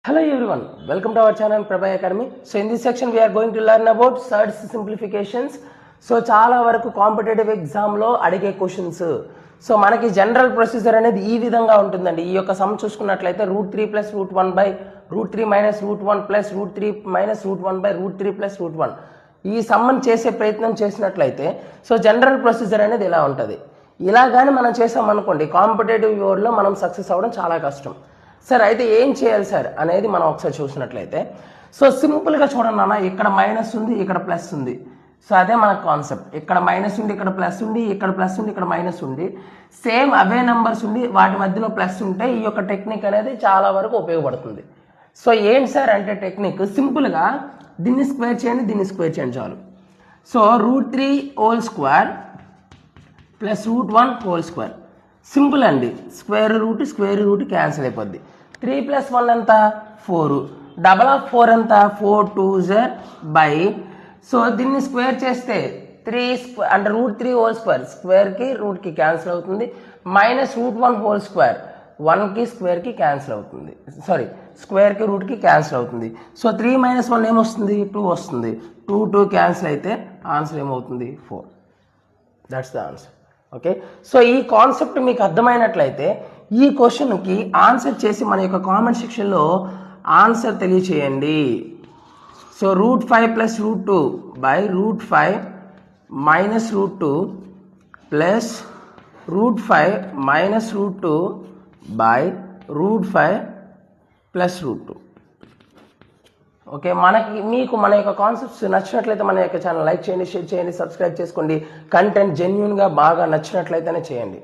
Hello everyone, welcome to our channel Prabhay Academy. So in this section we are going to learn about surds simplifications. So చాలా వరకు competitive ఎగ్జామ్లో అడిగే questions. So మనకి general procedure అనేది ఈ విధంగా ఉంటుందండి. ఈ యొక్క సమ్ చూసుకున్నట్లయితే √3 + √1 / √3 - √1 + √3 - √1 / √3 + √1 ఈ సమ్మని చేసే ప్రయత్నం చేసినట్లయితే సో జనరల్ ప్రొసీజర్ అనేది ఇలా ఉంటుంది. ఇలా కానీ మనం చేసామనుకోండి కాంపిటేటివ్ వర్డ్లో మనం సక్సెస్ అవ్వడం చాలా కష్టం. సార్ అయితే ఏం చేయాలి సార్ అనేది మనం ఒకసారి చూసినట్లయితే సో సింపుల్గా చూడండి అన్న, ఇక్కడ మైనస్ ఉంది, ఇక్కడ ప్లస్ ఉంది. సో అదే మన కాన్సెప్ట్. ఇక్కడ మైనస్ ఉండి, ఇక్కడ ప్లస్ ఉండి, ఇక్కడ ప్లస్ ఉండి, ఇక్కడ మైనస్ ఉండి, సేమ్ అవే నెంబర్స్ ఉండి వాటి మధ్యలో ప్లస్ ఉంటే ఈ యొక్క టెక్నిక్ అనేది చాలా వరకు ఉపయోగపడుతుంది. సో ఏంటి సార్ అంటే టెక్నిక్ సింపుల్గా దీన్ని స్క్వేర్ చేయండి, దీన్ని స్క్వేర్ చేయండి చాలు. So √3 whole square + √1 whole square simple అండి. స్క్వేర్ రూట్ క్యాన్సిల్ అయిపోద్ది. 3 + 1 ఎంత 4, డబల్ ఆఫ్ 4 ఎంత 4 2s / సో దీన్ని స్క్వేర్ చేస్తే 3 అంటే √3 హోల్ స్క్వేర్ స్క్వేర్కి రూట్కి క్యాన్సిల్ అవుతుంది, -√1 హోల్ స్క్వేర్ 1కి స్క్వేర్కి క్యాన్సిల్ అవుతుంది, సారీ స్క్వేర్కి రూట్కి క్యాన్సిల్ అవుతుంది. సో 3 - 1 ఏమొస్తుంది 2 వస్తుంది. 2 క్యాన్సిల్ అయితే ఆన్సర్ ఏమవుతుంది 4. That's the answer. Okay, so ఈ కాన్సెప్ట్ మీకు అర్థమైనట్లయితే ఈ క్వశ్చన్కి ఆన్సర్ చేసి మన యొక్క కామెంట్ సెక్షన్లో ఆన్సర్ తెలియచేయండి. So √5 + √2 / √5 - √2 plus √5 - √2 / √5 + √2. ఓకే, మీకు మన యొక్క కాన్సెప్ట్స్ నచ్చినట్లయితే మన యొక్క ఛానల్ లైక్ చేయండి, షేర్ చేయండి, సబ్స్క్రైబ్ చేసుకోండి. కంటెంట్ జెన్యూన్గా బాగా నచ్చినట్లయితేనే చేయండి.